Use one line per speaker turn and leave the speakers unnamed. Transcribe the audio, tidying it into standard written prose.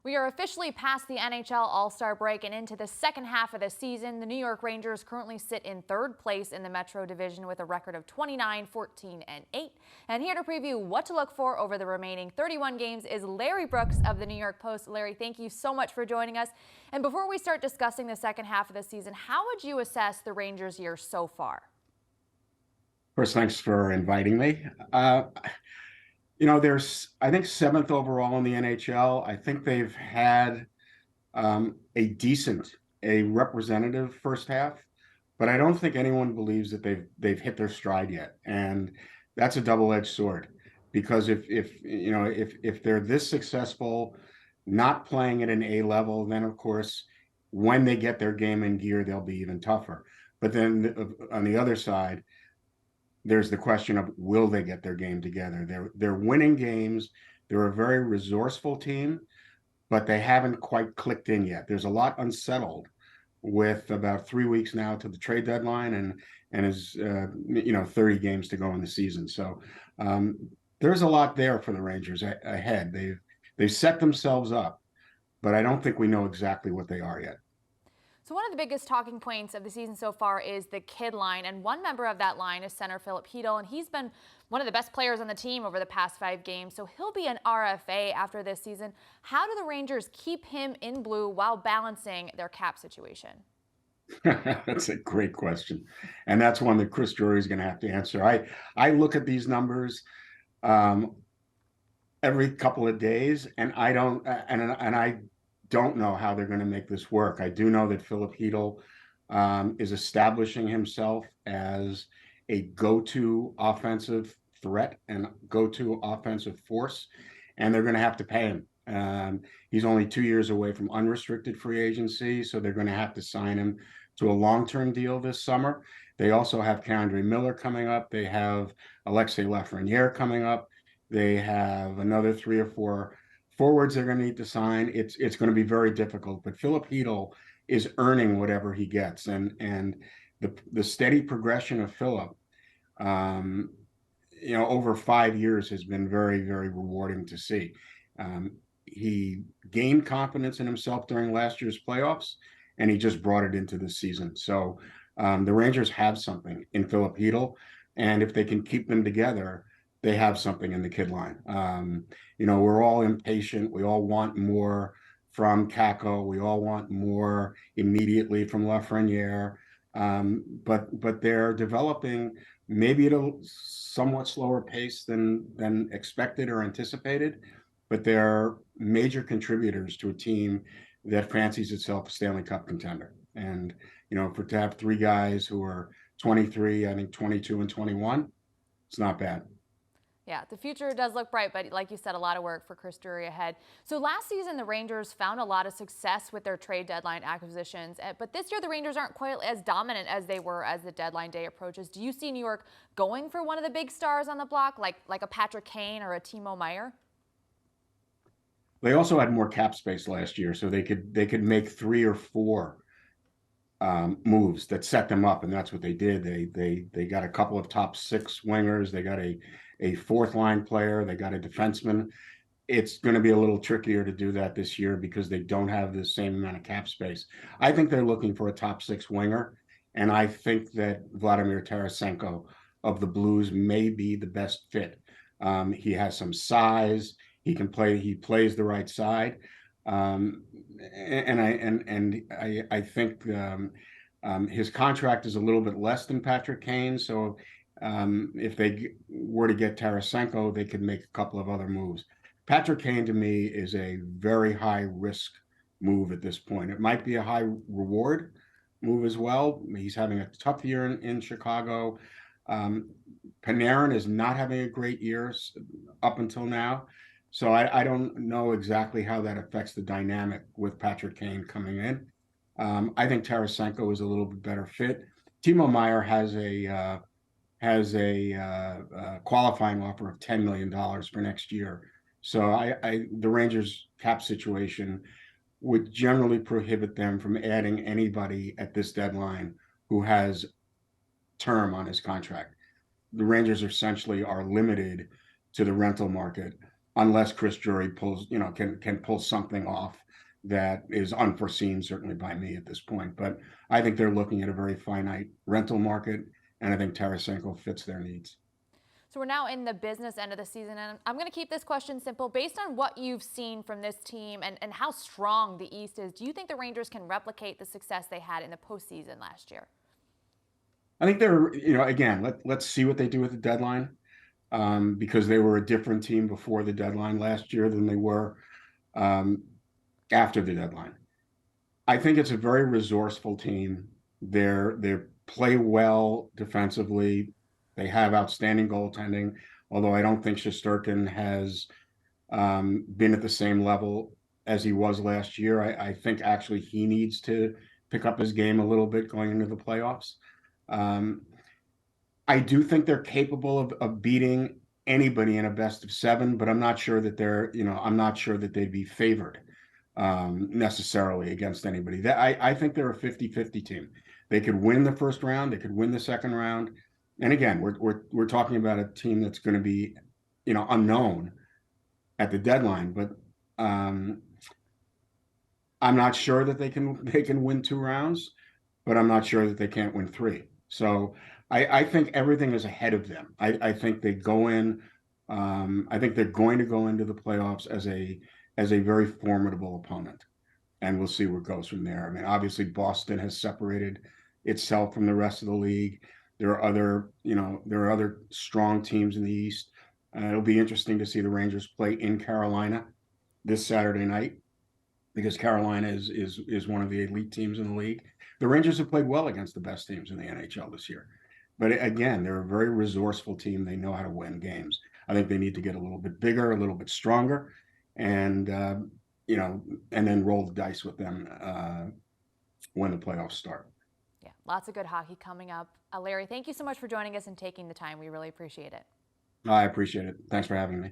We are officially past the NHL All-Star break and into the second half of the season. The New York Rangers currently sit in third place in the Metro Division with a record of 29, 14, and 8. And here to preview what to look for over the remaining 31 games is Larry Brooks of the New York Post. Larry, thank you so much for joining us. And before we start discussing the second half of the season, how would you assess the Rangers' year so far?
First, thanks for inviting me. There's, I think, seventh overall in the NHL. I think they've had a representative first half, but I don't think anyone believes that they've hit their stride yet, and that's a double-edged sword. Because if they're this successful, not playing at an A level, then of course, when they get their game in gear, they'll be even tougher. But then on the other side, there's the question of, will they get their game together? They're winning games. They're a very resourceful team, but they haven't quite clicked in yet. There's a lot unsettled with about 3 weeks now to the trade deadline, and is 30 games to go in the season. So there's a lot there for the Rangers ahead. They've set themselves up, but I don't think we know exactly what they are yet.
So one of the biggest talking points of the season so far is the kid line, and one member of that line is center Filip Chytil, and he's been one of the best players on the team over the past 5 games, so he'll be an RFA after this season. How do the Rangers keep him in blue while balancing their cap situation?
That's a great question, and that's one that Chris Drury is going to have to answer. I look at these numbers every couple of days, and I don't know how they're going to make this work. I do know that Filip Chytil is establishing himself as a go-to offensive threat and go-to offensive force, and they're going to have to pay him. He's only 2 years away from unrestricted free agency, so they're going to have to sign him to a long-term deal this summer. They also have K'Andre Miller coming up. They have Alexei Lafreniere coming up. They have another 3 or 4 forwards they're going to need to sign. It's going to be very difficult, but Filip Chytil is earning whatever he gets, and the steady progression of Filip, over 5 years has been very, very rewarding to see. He gained confidence in himself during last year's playoffs, and he just brought it into this season. So the Rangers have something in Filip Chytil, and if they can keep them together, they have something in the kid line. We're all impatient. We all want more from Kakko. We all want more immediately from Lafreniere. But they're developing maybe at a somewhat slower pace than expected or anticipated. But they're major contributors to a team that fancies itself a Stanley Cup contender. And to have 3 guys who are 23, I think 22 and 21, it's not bad.
Yeah, the future does look bright, but like you said, a lot of work for Chris Drury ahead. So last season, the Rangers found a lot of success with their trade deadline acquisitions, but this year the Rangers aren't quite as dominant as they were as the deadline day approaches. Do you see New York going for one of the big stars on the block, like a Patrick Kane or a Timo Meier?
They also had more cap space last year, so they could make 3 or 4 moves that set them up, and that's what they did. They got a couple of top 6 wingers. They got a 4th line player. They got a defenseman. It's going to be a little trickier to do that this year because they don't have the same amount of cap space. I think they're looking for a top 6 winger, and I think that Vladimir Tarasenko of the Blues may be the best fit. He has some size. He can play. He plays the right side. I think his contract is a little bit less than Patrick Kane, so if they were to get Tarasenko, they could make a couple of other moves. Patrick Kane, to me, is a very high risk move at this point. It might be a high reward move as well. He's having a tough year in Chicago. Panarin is not having a great year up until now. So I don't know exactly how that affects the dynamic with Patrick Kane coming in. I think Tarasenko is a little bit better fit. Timo Meier has a qualifying offer of $10 million for next year. So the Rangers' cap situation would generally prohibit them from adding anybody at this deadline who has term on his contract. The Rangers essentially are limited to the rental market. unless Chris Drury pulls, can pull something off that is unforeseen, certainly by me at this point. But I think they're looking at a very finite rental market, and I think Tarasenko fits their needs.
So we're now in the business end of the season, and I'm going to keep this question simple. Based on what you've seen from this team and how strong the East is, do you think the Rangers can replicate the success they had in the postseason last year?
I think they're, again, let's see what they do with the deadline, because they were a different team before the deadline last year than they were um, after the deadline. I think it's a very resourceful team. They play well defensively. They have outstanding goaltending, although I don't think Shesterkin has been at the same level as he was last year. I think actually he needs to pick up his game a little bit going into the playoffs. Um, I do think they're capable of beating anybody in a best of seven, but I'm not sure that I'm not sure that they'd be favored necessarily against anybody. I think they're a 50-50 team. They could win the first round, they could win the second round. And again, we're talking about a team that's going to be, unknown at the deadline, but I'm not sure that they can win 2 rounds, but I'm not sure that they can't win 3. So I think everything is ahead of them. I think they go in. I think they're going to go into the playoffs as a very formidable opponent, and we'll see where it goes from there. I mean, obviously Boston has separated itself from the rest of the league. There are other strong teams in the East. It'll be interesting to see the Rangers play in Carolina this Saturday night, because Carolina is one of the elite teams in the league. The Rangers have played well against the best teams in the NHL this year. But again, they're a very resourceful team. They know how to win games. I think they need to get a little bit bigger, a little bit stronger, and and then roll the dice with them when the playoffs start.
Yeah, lots of good hockey coming up. Larry, thank you so much for joining us and taking the time. We really appreciate it.
I appreciate it. Thanks for having me.